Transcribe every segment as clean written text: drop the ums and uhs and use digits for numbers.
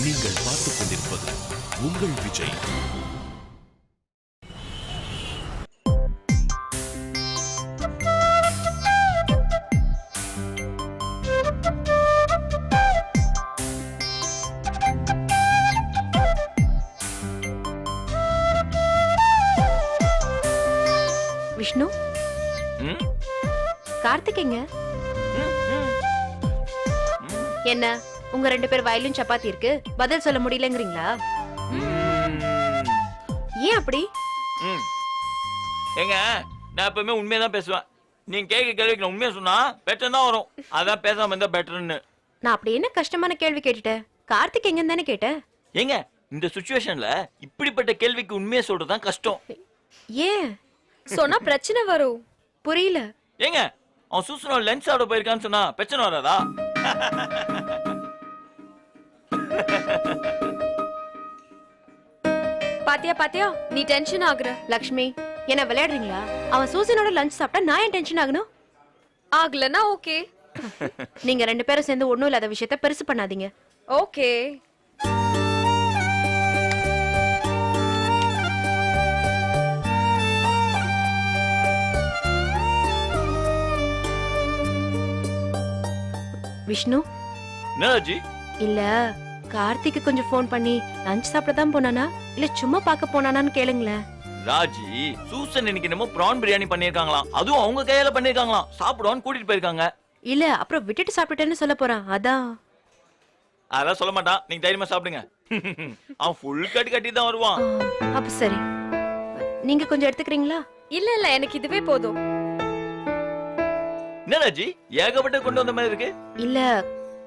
நீங்கள் பார்த்துக் கொண்டிருப்பது உங்கள் விஜய். விஷ்ணு, கார்த்திகேங்க என்ன உங்க ரெண்டு பேர் வயலும் சப்பாத்தி இருக்கு, பதில் சொல்ல முடியலங்கிறீங்களா? ஏன் அப்படி? ஏங்க, நான் எப்பவுமே உண்மையதான் பேசுவேன். நீங்க கேட்க கேள்விக்கு நான் உண்மையா சொன்னா பெட்டர் தான் வரும். அதான் பேசாம இருந்தா பெட்டர்னு. நான் அப்படி என்ன கஷ்டமான கேள்வி கேட்டுட்டேன்? கார்த்திக் எங்கன்னு தானே கேட்டேன். ஏங்க, இந்த சிச்சுவேஷன்ல இப்படிப்பட்ட கேள்விக்கு உண்மையா சொல்றதுதான் கஷ்டம். ஏன் சொன்னா பிரச்சனை வரும். புரியல. ஏங்க, அவன் சூசனோ லென்ஸ் ஆட போயிருக்கான்னு சொன்னா பிரச்சனை வராதா? பாத்தியா பாத்தியா, நீ டென்ஷன் ஆகுற. லக்ஷ்மி, என்ன விளையாடுறீங்களா? அவன் சூசனோட லஞ்ச் சாப்பிட்டா நான் ஏன் டென்ஷன் ஆகணும்? ஆகலனா ஓகே. நீங்க ரெண்டு பேரும் சேர்ந்து ஒண்ணும் இல்லாத விஷயத்த பெருசு பண்ணாதீங்க. ஓகே. விஷ்ணு, என்னஜி? இல்ல கார்த்திக்கு கொஞ்சம் போன் பண்ணி லஞ்ச் சாப்பிட தான் போனானா இல்ல சும்மா பார்க்க போனானான்னு கேளுங்களேன். ராஜி, சூசன் இன்னைக்கு என்னமோ பிரான் பிரியாணி பண்ணிருக்காங்களாம். அதுவும் அவங்க கையால பண்ணிருக்காங்களாம். சாப்பிடுவான்னு கூட்டிட்டு போயிருக்காங்க. இல்ல அப்புறம் விட்டுட்டு சாப்பிட்டுட்டேன்னு சொல்ல போறான். அதான் சொல்ல மாட்டான். நீங்க தைரியமா சாப்பிடுங்க. அவன் ஃபுல் கட்டி தான் வருவான். அப்ப சரி, நீங்க கொஞ்சம் எடுத்துக்கிறீங்களா? இல்ல இல்ல, எனக்கு இதுவே போதும். என்ன ராஜி, ஏகப்பட்ட கொண்டு வந்த மாதிரி இருக்கு. இல்ல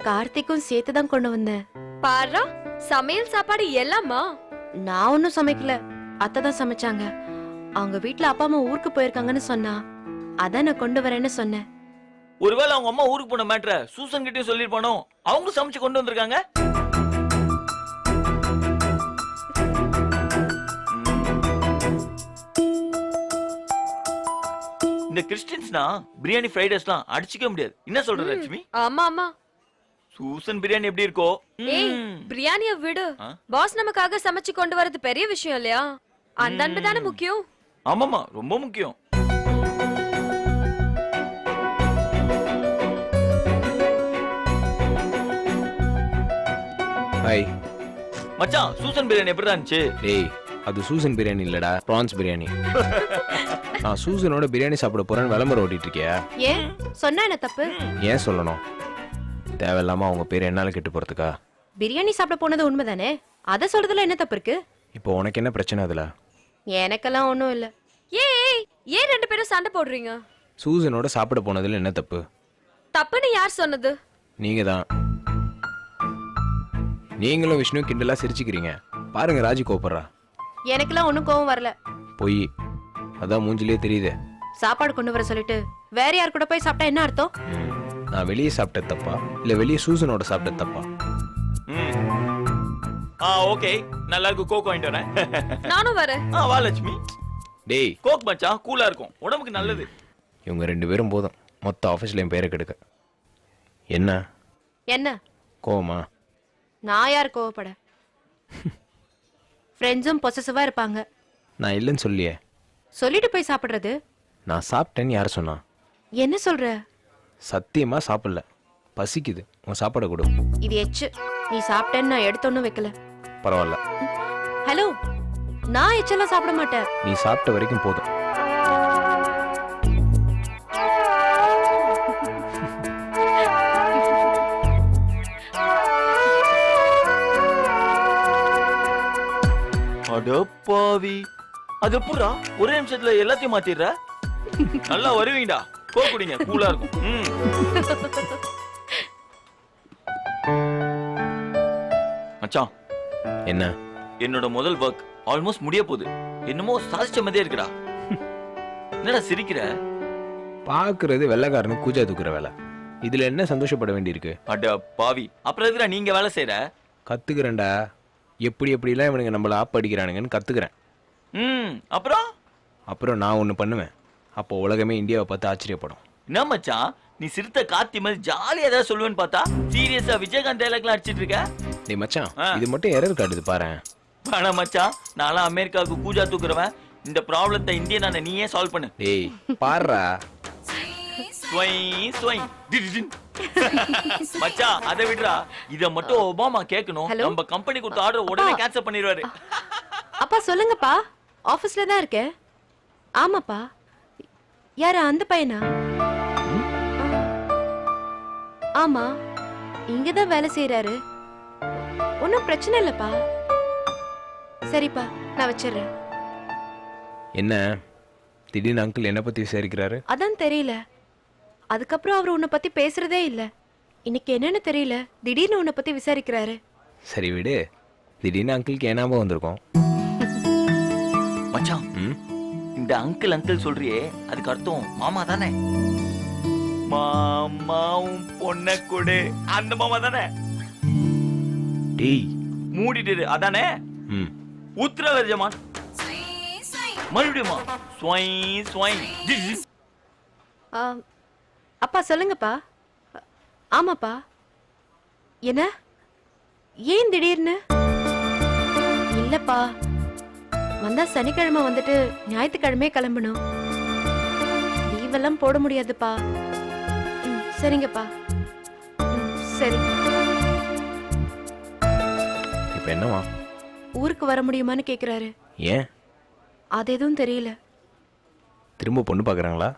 கார்த்திக்கும் சேர்த்து தான் கொண்டு வந்தேன். பாரா, சமையல் சாப்பாடு எல்லாமா? நான் ஒன்னும் சமைக்கல, அத்தை தான் சமைச்சாங்க. அவங்க வீட்ல அப்பா அம்மா ஊருக்கு போயிருக்காங்கன்னு சொன்னா, அதான் நான் கொண்டு வரேன்னு சொன்னேன். ஒருவேளை அவங்க அம்மா ஊருக்கு போன மேட்டரை சூசன் கிட்டயும் சொல்லிருப்பானோ? அவங்க சமைச்சு கொண்டு வந்திருக்காங்க. இந்த கிறிஸ்டியன்ஸ்னா பிரியாணி ஃப்ரைட் ரைஸ்லாம் அடிச்சுக்க முடியாது. என்ன சொல்ற லட்சுமி? ஆமா ஆமா. சூசன் பிரியாணி எப்படி இருக்கோ? ஏய், பிரியாணிய விடு. பாஸ் நமக்காக சமைச்சு கொண்டு வரது பெரிய விஷயம் இல்லையா? அந்த அன்பு தானே முக்கியம். ஆமாமா, ரொம்ப முக்கியம். ஹாய் மச்சான், சூசன் பிரியாணி எப்படி இருந்துச்சு? டேய், அது சூசன் பிரியாணி இல்லடா, பிரான்ஸ் பிரியாணி. நான் சூசனோட பிரியாணி சாப்பிட போறேன்னு விளம்பரம் ஓட்டிட்டு இருக்கியா? ஏன் சொன்னா என்ன தப்பு? ஏன் சொல்லணும்? தேவையில்லாம அவங்க பேர் என்னால கெட்டு போறதுக்கா? பிரியாணி சாப்பிட போனது உண்மைதானே, அத சொல்றதுல என்ன தப்பு இருக்கு? இப்போ உனக்கு என்ன பிரச்சனை அதுல? எனக்கெல்லாம் ஒண்ணும் இல்ல. ஏய், ஏன் ரெண்டு பேரும் சண்டை போடுறீங்க? சூசனோட சாப்பிட போனதுல என்ன தப்பு? தப்புன்னு யார் சொன்னது? நீங்க தான். நீங்களும் விஷ்ணு கிண்டலா சிரிச்சுக்கிறீங்க. பாருங்க, ராஜி கோபப்படுறா. எனக்கெல்லாம் ஒண்ணும் கோவம் வரல. பொய், அதான் மூஞ்சிலே தெரியுதே. சாப்பாடு கொண்டு வர சொல்லிட்டு வேற யார் கூட போய் சாப்பிட்டா என்ன அர்த்தம்? நான் வெளியே சாப்பிட்ட தப்பா இல்ல வெளியே சூசனோட சாப்பிட்ட தப்பா? ஓகே, நல்லா இருக்கு. கோக் வாங்கிட்டு வரேன். நானும் வரேன். வா லட்சுமி. டேய், கோக் மச்சான், கூலா இருக்கும், உடம்புக்கு நல்லது. இவங்க ரெண்டு பேரும் போதும் மொத்த ஆஃபீஸ்ல என் பேரை கெடுக்க. என்ன என்ன கோவமா? நான் யார் கோவப்பட? ஃப்ரெண்ட்ஸும் பொசசிவா இருப்பாங்க. நான் இல்லைன்னு சொல்லியே. சொல்லிட்டு போய் சாப்பிடுறது. நான் சாப்பிட்டேன்னு யார் சொன்னா? என்ன சொல்ற? சத்தியமா சாப்பிடல, பசிக்குது. உன் சாப்பாடு கொடு. இது எச்சு. நீ சாப்பிட்டேன்னு நான் எடுத்தொன்னும் வைக்கல. பரவாயில்ல. ஹலோ, நான் எச்செல்லாம் சாப்பிட மாட்டேன். நீ சாப்பிட்ட வரைக்கும் போதும். அடப்பாவி, அது எப்படா ஒரே நிமிஷத்துல எல்லாத்தையும் மாத்திடுற? நல்லா வருவீங்கடா. கோக் குடிங்க, கூலா இருக்கும். மச்சான், என்ன? என்னோட முதல் ஒர்க் ஆல்மோஸ்ட் முடிய போகுது. என்னமோ சாதிச்ச மாதிரியே இருக்குடா. என்னடா சிரிக்கிற? பாக்குறது வெள்ளைக்காரனு கூஜா தூக்குற வேலை. இதுல என்ன சந்தோஷப்பட வேண்டியிருக்கு? அட பாவி, அப்புறம் எதுக்குடா நீங்க வேலை செய்யற? கத்துக்கிறேன்டா. எப்படிலாம் இவனுங்க நம்மள ஆப் அடிக்கிறானுங்கன்னு கத்துக்கிறேன். அப்புறம் நான் ஒண்ணு பண்ணுவேன். அப்போ உலகமே இந்தியாவை பார்த்து ஆச்சரியப்படும். என்ன மச்சான், நீ சிறுத்தை கார்த்தி மாதிரி ஜாலியா ஏதாவது சொல்லுவேன்னு பார்த்தா சீரியஸா விஜயகாந்த் டைலாக்லாம் அடிச்சிட்டு இருக்க? டேய் மச்சான் ஆ. இது மட்டும் எரர் காட்டுது பாரேன். வேணாம் மச்சான், நான்லாம் அமெரிக்காவுக்கு கூஜா தூக்குறவன். இந்த ப்ராப்ளத்தை இந்தியன் நீயே சால்வ் பண்ணு. டேய் பாருடா. ஸ்வை ஸ்வை டிடிடின். மச்சான் அதை விடுறா, இத மட்டும் ஒபாமா கேட்கணும். Hello? நம்ம கம்பெனி கொடுத்த ஆர்டர் உடனே அப்பா. கேன்சல் பண்ணிடுவாரு. அப்பா சொல்லுங்கப்பா. ஆபீஸ்ல தான் இருக்கேன். ஆமாப்பா. யாரு அந்த பையனா? ஆமா, இங்கதான் வேலை செய்யறாரு. ஒன்னும் பிரச்சனை இல்லப்பா. சரிப்பா, நான் வச்சிடுறேன். என்ன திடீர்னு அங்கிள் என்ன பத்தி விசாரிக்கிறாரு? அதான் தெரியல. அதுக்கப்புறம் அவர் உன்னை பத்தி பேசுறதே இல்ல. இன்னைக்கு என்னன்னு தெரியல, திடீர்னு உன்னை பத்தி விசாரிக்கிறாரு. சரி விடு. திடீர்னு அங்கிளுக்கு ஏனாம வந்திருக்கோம். மச்சான், ம் இந்த அங்கிள் சொல்றியே, அதுக்கு அர்த்தம் மாமா தானே? மாமாவும் பொண்ண கொடு, அந்த மாமா தானே? டேய் மூடிட்டு அதானே? ம் உத்தரவு ஜமான். மறுபடியுமா? ஸ்வை ஸ்வை டிடிடின். ஆ, அப்பா சொல்லுங்கப்பா. ஆமாப்பா. என்ன? ஏன் திடீர்னு? இல்லப்பா, வந்தா சனிக்கிழமை வந்துட்டு ஞாயிற்றுக்கிழமையே கிளம்பணும். லீவெல்லாம் போட முடியாதுப்பா. சரிங்கப்பா. சரி. இப்போ என்னவா? ஊருக்கு வர முடியுமான்னு கேக்குறாரு. ஏன் அது எதுவும் தெரியல. திரும்ப பொண்ணு பார்க்குறாங்களா?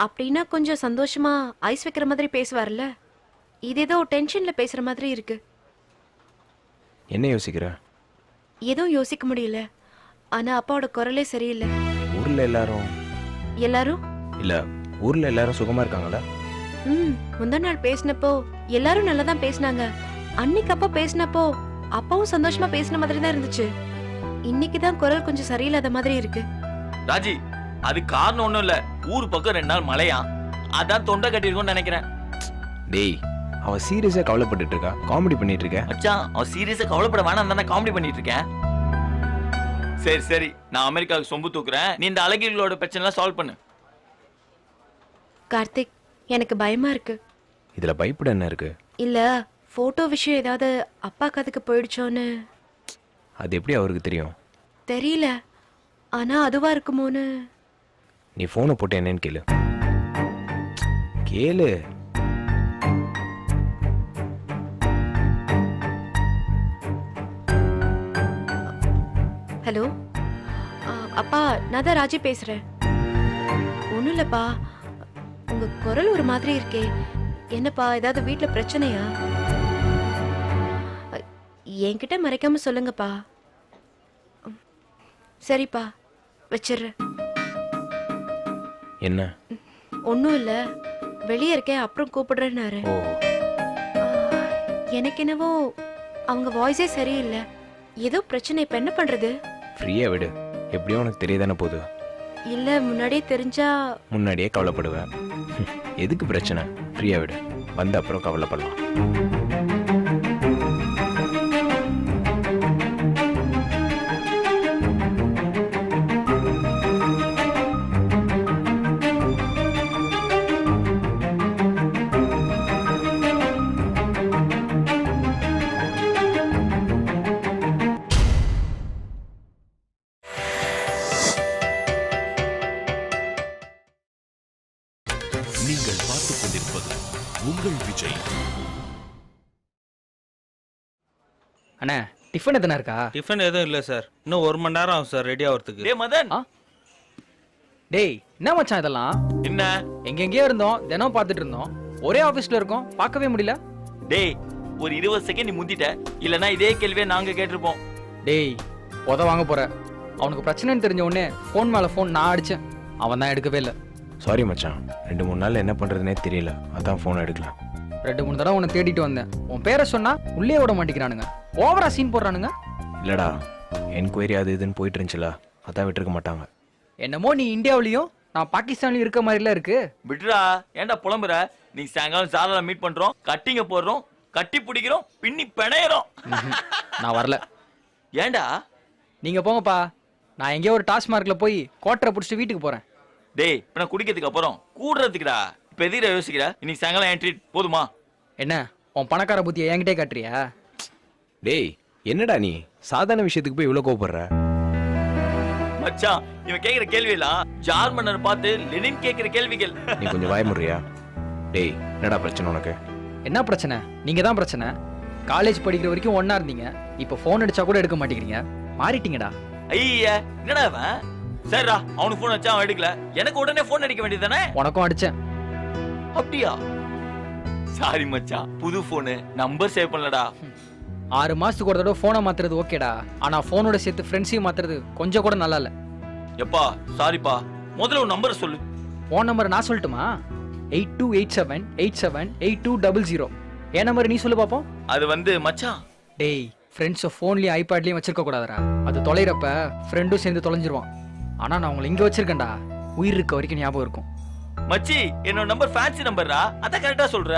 அப்படின்னா கொஞ்சம் சந்தோஷமா ஐஸ் வைக்கிற மாதிரி பேசுவார்ல. இது ஏதோ டென்ஷன்ல பேசுற மாதிரி இருக்கு. என்ன யோசிக்கிற? எதுவும் யோசிக்க முடியல. ஆனா அப்பாவோட குரலே சரியில்லை. ஊர்ல எல்லாரும் எல்லாரும் இல்ல ஊர்ல எல்லாரும் சுகமா இருக்காங்களா? முந்தா நாள் பேசினப்போ எல்லாரும் நல்லா தான் பேசினாங்க. அன்னைக்கு அப்பா பேசினப்போ அப்பாவும் சந்தோஷமா பேசின மாதிரி தான் இருந்துச்சு. இன்னைக்கு தான் குரல் கொஞ்சம் சரியில்லாத மாதிரி இருக்கு. ராஜி, அது காரணம் ஒண்ணும் இல்ல. ஊர் பக்கம் 2 நாள் மழையா, அதான் தொண்டை கட்டிருக்கும்னு நினைக்கிறேன். டேய் அவ சீரியஸா கவலைப்பட்டுட்டு இருக்கா, காமெடி பண்ணிட்டு இருக்க. மச்சான், அவன் சீரியஸா கவலைப்பட வேணாம் தானே காமெடி பண்ணிட்டு இருக்கேன். சரி சரி, நான் அமெரிக்காவுக்கு சொம்பு தூக்குறேன். நீ இந்த அழகிகளோட பிரச்சனை சால்வ் பண்ணு. கார்த்திக், எனக்கு பயமா இருக்கு. இதுல பயப்பட என்ன இருக்கு? இல்ல போட்டோ விஷயம் ஏதாவது அப்பா கதைக்கு போயிடுச்சோன்னு. அது எப்படி அவருக்கு தெரியும்? தெரியல, ஆனா அதுவா இருக்குமோன்னு. நீ போனை போட்டு என்னன்னு கேளு. கேளு. ஹலோ அப்பா, நான் தான் ராஜி பேசுறேன். ஒண்ணும் இல்லப்பா, உங்க குரல் ஒரு மாதிரி இருக்கே. என்னப்பா, ஏதாவது வீட்ல பிரச்சனையா? என்கிட்ட மறைக்காம சொல்லுங்கப்பா. சரிப்பா, வச்சிடுறேன். என்ன? ஒன்றும் இல்லை, வெளியே இருக்கேன், அப்புறம் கூப்பிடுறேன்னாரு. ஓ எனக்கு என்னவோ அவங்க வாய்ஸே சரியில்லை. ஏதோ பிரச்சனை. இப்போ என்ன பண்றது? ஃப்ரீயா விடு. எப்படியும் உனக்கு தெரியதானே போகுது. இல்ல முன்னாடியே தெரிஞ்சா. முன்னாடியே கவலைப்படுவேன். எதுக்கு பிரச்சனை? ஃப்ரீயா விடு, வந்த அப்புறம் கவலைப்படலாம். நீங்கள் பார்த்துக் கொண்டிருப்பது உங்கள் விஜய். அண்ணா டிஃபன் எத்தனை இருக்கா? டிஃபன் எதுவும் இல்லை சார். இன்னும் 1 மணி நேரம் ஆகும் சார் ரெடி ஆகிறதுக்கு. டேய் மதன். டேய் என்ன மச்சான் இதெல்லாம்? என்ன? எங்கெங்கேயோ இருந்தோம், தினம் பார்த்துட்டு இருந்தோம். ஒரே ஆஃபீஸ்ல இருக்கோம், பார்க்கவே முடியல. டேய், ஒரு 20 செகண்ட் நீ முந்திட்ட. இல்லனா இதே கேள்வியை நாங்க கேட்டிருப்போம். டேய் உத வாங்க போற. அவனுக்கு பிரச்சனைன்னு தெரிஞ்ச உடனே ஃபோன் மேல ஃபோன் நான் அடிச்சேன், அவன் தான் எடுக்கவே இல்லை. சாரி மச்சான், 2-3 நாள் என்ன பண்றதுனே தெரியல, அதான் ஃபோன் எடுக்கலாம். 2-3 தடவை உன்னை தேடிட்டு வந்தேன். உன் பேரை சொன்னா உள்ளே விட மாட்டேங்கிறானுங்க, ஓவரா சீன் போடுறானுங்க. இல்லடா, என்கொயரி அது இதுன்னு போயிட்டு இருந்துச்சுல, அதான் விட்டுருக்க மாட்டாங்க. என்னமோ நீ இந்தியாவிலையும் நான் பாகிஸ்தான்லயும் இருக்க மாதிரிலாம் இருக்கு. விட்டுடா, ஏன்டா புலம்புற? நீ சாயங்காலம் சாதாரண மீட் பண்றோம், கட்டிங்க போடுறோம், கட்டி பிடிக்கிறோம், பின்னி பிணையறோம். நான் வரல. ஏன்டா? நீங்க போங்கப்பா, நான் எங்கேயோ ஒரு டாஸ்மார்க்ல போய் கோட்டரை பிடிச்சிட்டு வீட்டுக்கு போறேன். டேய், இப்ப நான் குடிக்கிறதுக்கு அப்புறம் கூடுறதுக்குடா. இப்ப எதிர யோசிக்கிற? இன்னைக்கு சாயங்காலம் என் ட்ரீட் போதுமா? என்ன உன் பணக்கார புத்தியை என்கிட்டே காட்டுறியா? டேய் என்னடா நீ சாதாரண விஷயத்துக்கு போய் இவ்வளவு கோவப்படுற? மச்சான் இவன் கேக்குற கேள்வி எல்லாம் ஜார்மனர் பார்த்து லெனின் கேக்குற கேள்விகள். நீ கொஞ்சம் வாய்முறியா? டேய் என்னடா பிரச்சனை உனக்கு? என்ன பிரச்சனை? நீங்க தான் பிரச்சனை. காலேஜ் படிக்கிற வரைக்கும் ஒண்ணா இருந்தீங்க, இப்போ ஃபோன் அடிச்சா கூட எடுக்க மாட்டேங்கிறீங்க. மாறிட்டீங்கடா. ஐயா என்னடா அவன்? சரிடா அவனுக்கு போன் வச்சா அவன் எடுக்கல, எனக்கு உடனே போன் அடிக்க வேண்டியதானே? உனக்கும் அடிச்சேன். அப்படியா? சாரி மச்சான், புது போனு, நம்பர் சேவ் பண்ணலடா. 6 மாசத்துக்கு ஒரு தடவை போனை மாத்துறது ஓகேடா, ஆனா போனோட சேர்த்து ஃப்ரெண்ட்ஸையும் மாத்துறது கொஞ்சம் கூட நல்லா இல்ல. எப்பா சாரிப்பா, முதல்ல ஒரு நம்பர் சொல்லு. போன் நம்பர் நான் சொல்லட்டுமா? 8287878200. என் நம்பர் நீ சொல்லு பாப்போம். அது வந்து மச்சான். டேய் ஃப்ரெண்ட்ஸை ஃபோன்லயும் ஐபேட்லயும் வச்சிருக்க கூடாதுடா. அது தொலைறப்ப ஃப்ரெண்டும் சேர்ந்து தொலைஞ்சிருவான். ஆனா நான் உங்களை இங்க வச்சிருக்கேன்டா, உயிர் இருக்க வரைக்கும் ஞாபகம் இருக்கும். மச்சி என்னோட நம்பர் ஃபேன்சி நம்பர்ரா, அத கரெக்ட்டா சொல்ற.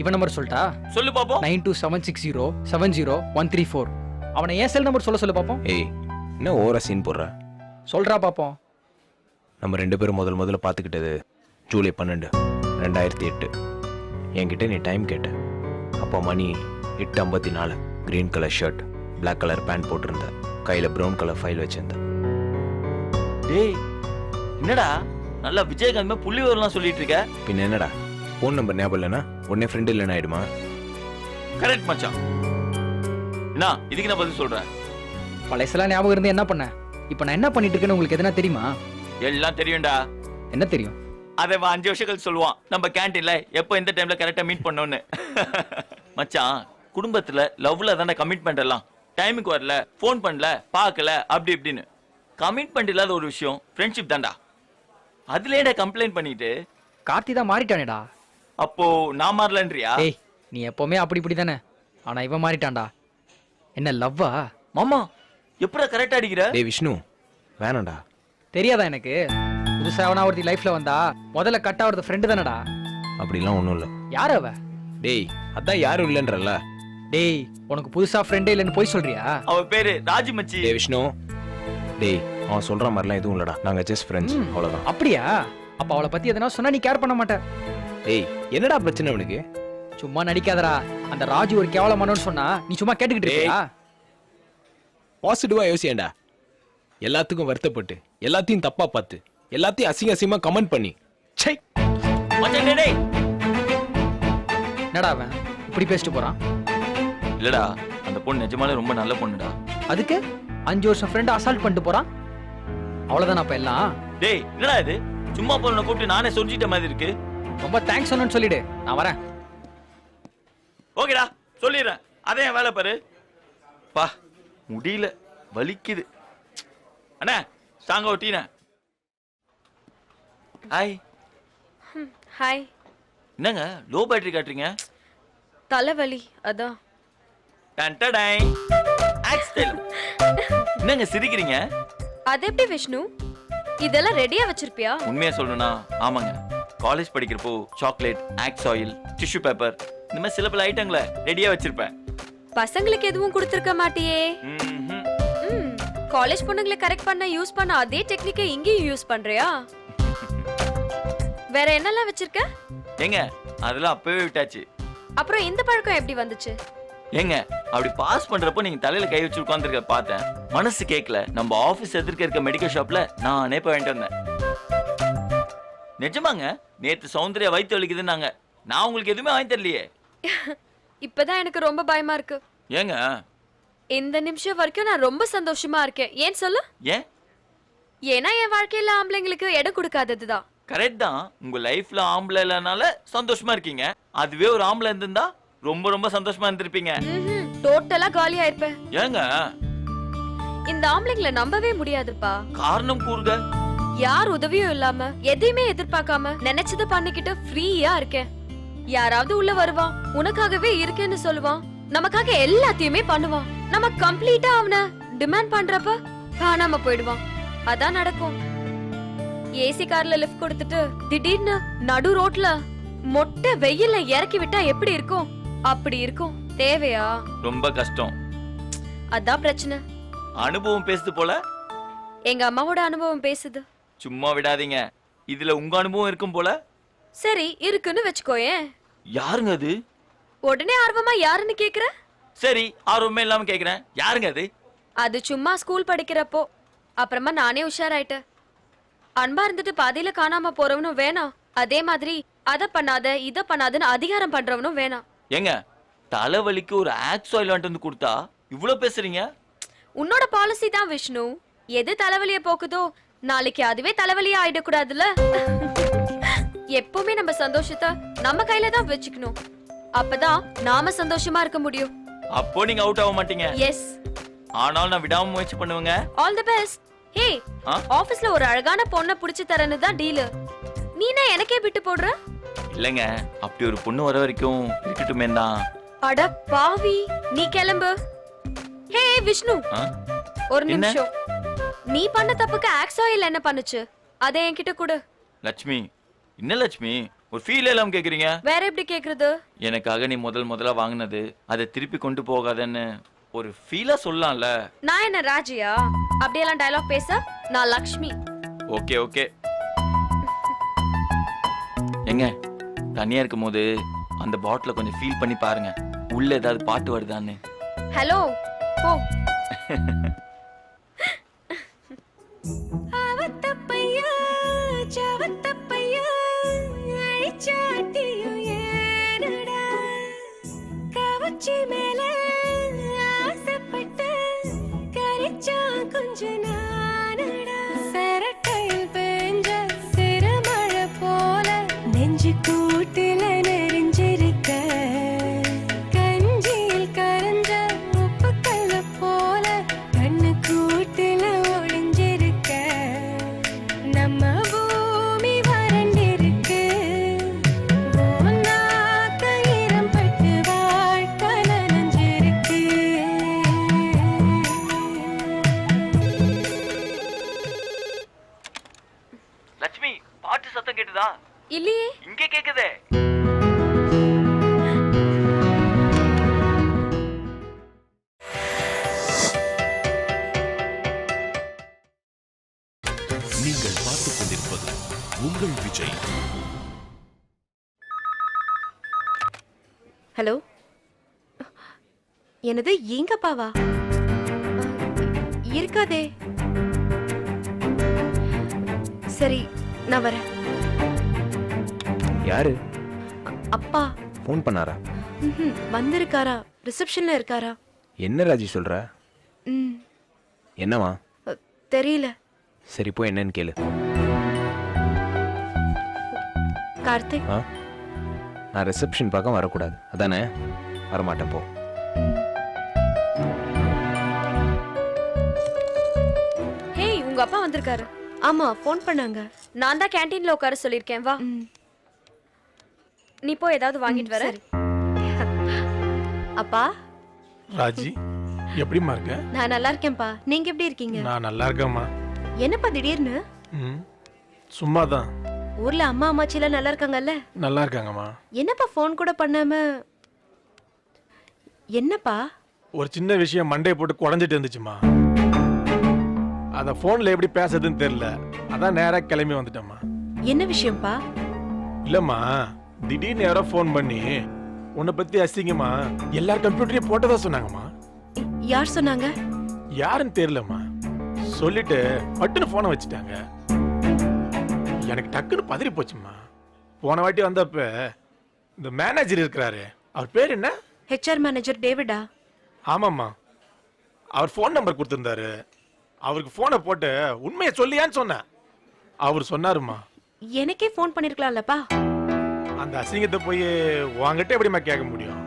இவன் நம்பர் சொல்லிட்டா? சொல்லு பாப்போம். 9276070134. அவனை ஏன் செல் நம்பர் சொல்ல பாப்போம். ஏய் என்ன ஓவரா சீன் போடுற? சொல்றா பாப்போம். நம்ம 2 பேரும் முதல்ல பார்த்துக்கிட்டது ஜூலை 12, 2008. என்கிட்ட நீ டைம் கேட்ட. அப்போ மணி 8:54. Green colour shirt, black colour pant போட்டிருந்த, கையில ப்ரௌன் கலர் ஃபைல் வச்சிருந்த. டேய் என்னடா நல்லா விஜயகாந்த் புள்ளி வரலாம் சொல்லிட்டு இருக்க? பின்ன என்னடா ஃபோன் நம்பர் ஞாபகம் இல்லைன்னா உடனே ஃப்ரெண்ட் இல்லைன்னு ஆயிடுமா? கரெக்ட் மச்சான். என்ன இதுக்கு நான் பதில் சொல்றேன். பழையசெல்லாம் ஞாபகம் இருந்து என்ன பண்ண? இப்போ நான் என்ன பண்ணிட்டு இருக்கேன்னு உங்களுக்கு எதனா தெரியுமா? எல்லாம் தெரியும்டா. என்ன தெரியும்? அதை 5 வருஷம் கழிச்சு சொல்லுவான், நம்ம கேண்டீன்ல எப்போ எந்த டைம்ல கரெக்டா மீட் பண்ணோன்னு. மச்சான் குடும்பத்துல லவ்ல தானே கமிட்மெண்ட் எல்லாம். டைமுக்கு வரல, ஃபோன் பண்ணல, பார்க்கல, அப்படி இப்படின்னு. கமிட்மெண்ட் இல்லாத ஒரு விஷயம் ஃப்ரெண்ட்ஷிப் தான்டா. அதுலேயே கம்ப்ளைண்ட் பண்ணிட்டு கார்த்தி தான் மாறிட்டானேடா. அப்போ நான் மாறலன்றியா? ஏய் நீ எப்பவுமே அப்படி இப்படி தானே, ஆனா இவன் மாறிட்டான்டா. என்ன லவ்வா? மாமா எப்படா கரெக்டா அடிக்கிற? டேய் விஷ்ணு வேணாம்டா. தெரியாதா எனக்கு? புதுசா அவனா ஒருத்தி லைஃப்ல வந்தா முதல்ல கட் ஆவறது ஃப்ரெண்டு தானடா. அப்படிலாம் ஒன்றும் இல்லை. யார் அவ? டேய் அதான் யாரும் இல்லைன்றல்ல. டேய் உனக்கு புதுசா ஃப்ரெண்டே இல்லைன்னு போய் சொல்றியா? அவ பேரு ராஜி மச்சி. டேய் விஷ்ணு, டேய் அவன் சொல்ற மாதிரிலாம் எதுவும் இல்லடா. நாங்க ஜஸ்ட் ஃப்ரெண்ட்ஸ், அவ்வளவுதான். அப்படியா? அப்ப அவளை பத்தி எதனா சொன்னா நீ கேர் பண்ண மாட்ட. டேய் என்னடா பிரச்சனை உனக்கு? சும்மா நடிக்காதடா. அந்த ராஜு ஒரு கேவலமானவன்னு சொன்னா நீ சும்மா கேட்டுக்கிட்டு இருக்கியா? பாசிட்டிவா யோசியேன்டா. எல்லாத்துக்கும் வருத்தப்பட்டு, எல்லாத்தையும் தப்பா பார்த்து, எல்லாத்தையும் அசிங்கமா கமெண்ட் பண்ணி. ச்சை மச்சான் டேய் டேய். என்னடா அவன் இப்படி பேசிட்டு போறான்? இல்லடா அந்த பொண்ணு நிஜமாலே ரொம்ப நல்ல பொண்ணுடா. அதுக்கு 5 வருஷம் ஃப்ரெண்ட் அசால்ட் பண்ணிட்டு போறான். அவ்வளவுதான் அப்ப எல்லாம். டேய் என்னடா இது? சும்மா பொண்ணை கூப்பிட்டு நானே சொல்லிட்ட மாதிரி இருக்கு. ரொம்ப தேங்க்ஸ் சொன்னு சொல்லிடு, நான் வரேன். ஓகேடா சொல்லிடுறேன். அதே என் வேலை பாரு. பா முடியல, வலிக்குது. அண்ணா ஸ்ட்ராங்கா ஒட்டினேன். ஹாய். ஹாய். என்னங்க லோ பேட்டரி காட்டுறீங்க? தலைவலி அதான். டன்டடை ஆக்ஸ்டெல். என்னங்க சிரிக்கிறீங்க? அது எப்படி விஷ்ணு? இதெல்லாம் ரெடியா வச்சிருப்பியா? உண்மையா சொல்லணும்னா ஆமாங்க. காலேஜ் படிக்கிறப்போ chocolate, Axe oil, tissue paper, இந்த மாதிரி சில பல ஐட்டங்களை ரெடியா வச்சிருப்பேன். பசங்களுக்கு எதுவும் கொடுத்திருக்க மாட்டியே? காலேஜ் பொண்ணுங்களை கரெக்ட் பண்ண யூஸ் பண்ண அதே டெக்னிக்கை இங்கேயும் யூஸ் பண்றியா? வேற என்னெல்லாம் வச்சிருக்க? ஏங்க அதெல்லாம் அப்பவே விட்டாச்சு. அப்புறம் இந்த பழக்கம் எப்படி வந்துச்சு? ஏங்க அப்படி பாஸ் பண்றப்போ நீங்க தலையில கை வச்சு உட்கார்ந்துருக்க பார்த்தேன். மனசு கேட்கல. நம்ம ஆபீஸ் எதிர்க்க இருக்க மெடிக்கல் ஷாப்ல நானே போய் வாங்கிட்டு வந்தேன். நிஜமாங்க நேத்து சௌந்தர்யா வயிற்று வலிக்குதுன்னாங்க. நான் உங்களுக்கு எதுவுமே வாங்கி தரலையே. இப்பதான் எனக்கு ரொம்ப பயமா இருக்கு. ஏங்க? இந்த நிமிஷம் வரைக்கும் நான் ரொம்ப சந்தோஷமா இருக்கேன். ஏன் சொல்லு? ஏன்? ஏன்னா என் வாழ்க்கையில ஆம்பளைங்களுக்கு இடம் கொடுக்காததுதான். கரெக்ட் தான். உங்க லைஃப்ல ஆம்பளை இல்லனால சந்தோஷமா இருக்கீங்க. அதுவே ஒரு ஆம்பளை இருந்திருந்தா ரொம்ப ரொம்ப சந்தோஷமா இருந்திருப்பீங்க. டோட்டலா காலியா இருப்பேன். ஏங்க? இந்த ஆம்பளைங்களை நம்பவே முடியாதுப்பா. காரணம் கூறுங்க. யார் உதவியும் இல்லாம எதையுமே எதிர்பார்க்காம நினைச்சத பண்ணிக்கிட்டு ஃப்ரீயா இருக்கேன். யாராவது உள்ள வருவான், உனக்காகவே இருக்கேன்னு சொல்லுவான், நமக்காக எல்லாத்தையுமே பண்ணுவான். நம்ம கம்ப்ளீட்டா அவனை டிமாண்ட் பண்றப்ப காணாம போயிடுவான். அதான் நடக்கும். ஏசி கார்ல லிஃப்ட் கொடுத்துட்டு திடீர்னு நடு ரோட்ல மொட்டை வெயில்ல இறக்கி விட்டா எப்படி இருக்கும்? அப்படி இருக்கும். தேவையா? ரொம்ப கஷ்டம். அதான் பிரச்சனை. அனுபவம் பேசுது போல. எங்க அம்மாவோட அனுபவம் பேசுது. சும்மா விடாதீங்க. இதுல உங்க அனுபவம் இருக்கும் போல. சரி இருக்குன்னு வச்சுக்கோயேன். யாருங்க அது? உடனே ஆர்வமா யாருன்னு கேக்குற? சரி ஆர்வமே இல்லாம கேக்குறேன், யாருங்க அது? அது சும்மா ஸ்கூல் படிக்கிறப்போ. அப்புறமா நானே உஷாராயிட்டேன். அன்பா இருந்துட்டு பாதியில காணாம போறவனும் வேணாம், அதே மாதிரி அத பண்ணாத இத பண்ணாதன்னு அதிகாரம் பண்றவனும் வேணாம். ஏங்க தலைவலிக்கு ஒரு ஆக்ஸ் ஆயில் வந்து கொடுத்தா இவ்ளோ பேசுறீங்க? உன்னோட பாலிசி தான் விஷ்ணு. எது தலைவலிய போக்குதோ நாளைக்கு அதுவே தலைவலியா ஆயிடக்கூடாதுல்ல. எப்பவுமே நம்ம சந்தோஷத்தை நம்ம கையில தான் வச்சுக்கணும். அப்பதான் நாம சந்தோஷமா இருக்க முடியும். அப்போ நீங்க அவுட் ஆக மாட்டீங்க. எஸ். ஆனாலும் நான் விடாம முயற்சி பண்ணுவேங்க. All the best. ஹே, ஆபீஸ்ல ஒரு அழகான பொண்ண புடிச்சு தரேன்னு தான் டீல். நீனா எனக்கே விட்டு போடுற? இல்லங்க, அப்படி ஒரு பொண்ணு வர வரைக்கும் இருக்கட்டுமே தான். அட பாவி, நீ கிளம்பு. ஹே விஷ்ணு, ஒரு நிமிஷம். நீ பண்ண தப்புக்கு ஆக்ஸ் ஆயில் என்ன பண்ணுச்சு? அதை என்கிட்ட கொடு. லட்சுமி, என்ன லட்சுமி ஒரு ஃபீல் எல்லாம் கேக்குறீங்க? வேற எப்படி கேக்குறது? எனக்காக நீ முதல்ல வாங்கினது அதை திருப்பி கொண்டு போகாதன்னு ஒரு ஃபீலா சொல்லலாம்ல. நான் என்ன ராஜியா? அப்படியெல்லாம் டயலாக் பேச? நான் லக்ஷ்மி. Okay okay. எங்க தனியா இருக்கும் போது அந்த பாட்டில கொஞ்சம் ஃபீல் பண்ணி பாருங்க, உள்ள ஏதாவது பாட்டு வருதான்னு. ஹலோ போ. லட்சுமி, பாட்டு சத்தம் கேட்டுதா? இல்லையே. இங்கே கேக்குதே. நீங்கள் பார்த்துக் கொண்டிருப்பது உங்கள் விஜய். ஹலோ, என்னது எங்கப்பாவா? இருக்காதே. சரி, நான் வரேன். யாரு? அப்பா. ஃபோன் பண்ணாரா? வந்திருக்காரா? ரிசப்ஷன்ல இருக்காரா? என்ன ராஜி சொல்ற? ம், என்னவா? தெரியல. சரி போய் என்னன்னு கேளு. கார்த்திக், நான் ரிசப்ஷன் பக்கம் வரக்கூடாது அதானே? வரமாட்டேன் போ. ஹே, உங்க அப்பா வந்திருக்காரு. ஆமா, ஃபோன் பண்ணாங்க. நான் தான் கேண்டீன்ல உட்கார சொல்லிருக்கேன். வா. நீ போய் ஏதாவது வாங்கிட்டு வர. அப்பா. ராஜி, எப்படிம்மா இருக்க? நான் நல்லா இருக்கேன்ப்பா. நீங்க எப்படி இருக்கீங்க? நான் நல்லா இருக்கேம்மா. என்னப்பா திடீர்னு? சும்மா தான். ஊர்ல அம்மா அம்மாச்சி எல்லாம் நல்லா இருக்காங்கல்ல? நல்லா இருக்காங்கம்மா. என்னப்பா ஃபோன் கூட பண்ணாம? என்னப்பா? ஒரு சின்ன விஷயம் மண்டையை போட்டு குழஞ்சிட்டு இருந்துச்சுமா. அத போன்ல எப்படி பேசுறதுன்னு தெரியல, அதான் நேரா கிளம்பி வந்துட்டேம்மா. என்ன விஷயம்ப்பா? இல்லம்மா, திடீர்னு யாரோ ஃபோன் பண்ணி உன்னை பத்தி அசிங்கமா எல்லார் கம்ப்யூட்டரையும் போட்டதா சொன்னாங்கம்மா. யார் சொன்னாங்க? யாருன்னு தெரியலம்மா. சொல்லிட்டு பட்டுன்னு போனை வச்சுட்டாங்க. எனக்கு டக்குன்னு பதறி போச்சுமா. போன வாட்டி வந்தப்ப இந்த மேனேஜர் இருக்கிறாரு, அவர் பேர் என்ன? ஹெச்ஆர் மேனேஜர் டேவிடா? ஆமாம்மா, அவர் ஃபோன் நம்பர் கொடுத்துருந்தாரு. அவருக்கு போனை போட்டு உண்மையை சொல்லியான்னு சொன்னேன். அவர் சொன்னாருமா. எனக்கே ஃபோன் பண்ணிருக்கலாம்லப்பா. அந்த அசிங்கத்தை போய் உங்ககிட்ட எப்படிமா கேட்க முடியும்?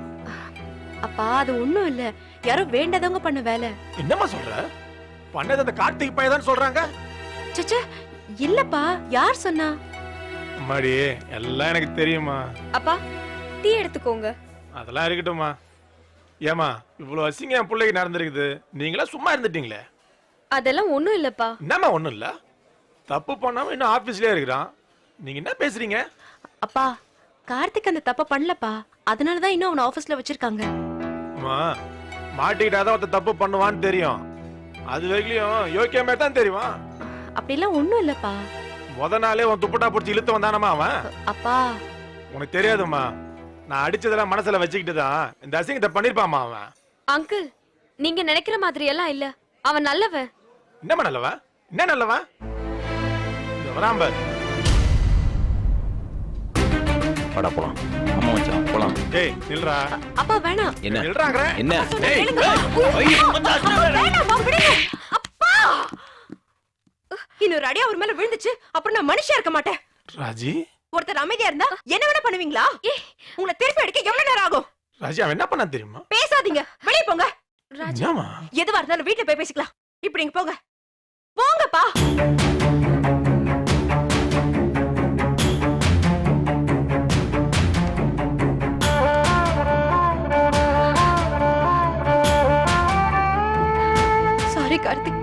அப்பா, அது ஒண்ணும் இல்ல, யாரோ வேண்டாதவங்க பண்ண வேலை. என்னம்மா சொல்ற? பண்ணது அந்த கார்த்திக் பையன் தான் சொல்றாங்க. சச்சா, இல்லப்பா. யார் சொன்னா? அம்மாடி, எல்லாம் எனக்கு தெரியுமா. அப்பா, டீ எடுத்துக்கோங்க. அதெல்லாம் இருக்கட்டும்மா. ஏமா, இவ்வளவு அசிங்கம் என் பிள்ளைக்கு நடந்திருக்குது, நீங்களா சும்மா இருந்துட்டீங்களே. அதெல்லாம் ஒண்ணும் இல்லப்பா. என்னம்மா ஒண்ணும் இல்ல? தப்பு பண்ணாம இன்னும் ஆபீஸ்லயே இருக்கிறான், நீங்க என்ன பேசுறீங்க? அப்பா, கார்த்திக் அந்த தப்ப பண்ணலப்பா, அதனாலதான் இன்னும் அவன ஆபீஸ்ல வச்சிருக்காங்க. அம்மா, மாட்டிக்கிட்டாதான் ஒருத்த தப்பு பண்ணுவான்னு தெரியும், அது வரைக்கும் யோக்கியமே தான் தெரியுமா. அப்படிலாம் ஒண்ணும் இல்லப்பா. முத நாளே உன் துப்பட்டா பிடிச்சி இழுத்து வந்தானமா அவன். அப்பா, உனக்கு தெரியாதும்மா, நான் அடிச்சதெல்லாம் மனசுல வச்சுக்கிட்டு தான் இந்த அசிங்கத்தை பண்ணிருப்பாமா அவன். அங்கிள் நீங்க நினைக்கிற மாதிரி எல்லாம் இல்ல. அவன் நல்லவன். என்னம்மா நல்லவா? என்ன நல்லவா? இந்த வராம்பார். வாடா போலாம். ஆமா மச்சான் போலாம். டேய் நில்றா. அப்பா வேணாம். என்ன நில்றாங்கற. என்ன டேய் வேணாம்ப்பா, விடுங்க. அப்பா இன்னொரு அடி அவர் மேல விழுந்துச்சு அப்புறம் நான் மனுஷியா இருக்க மாட்டேன். ராஜி. ஒருத்தர் அமைதியா இருந்தா என்ன வேணா பண்ணுவீங்களா? உங்களை திருப்பி அடிக்க எவ்வளவு நேரம் ஆகும்? ராஜி அவன் என்ன பண்ணா தெரியுமா? பேசாதீங்க, வெளிய போங்க. ஏமா? எதுவா இருந்தாலும் வீட்டுல போய் பேசிக்கலாம். இப்படி இங்க போங்க. போங்கப்பா. சாரி கார்த்திக்.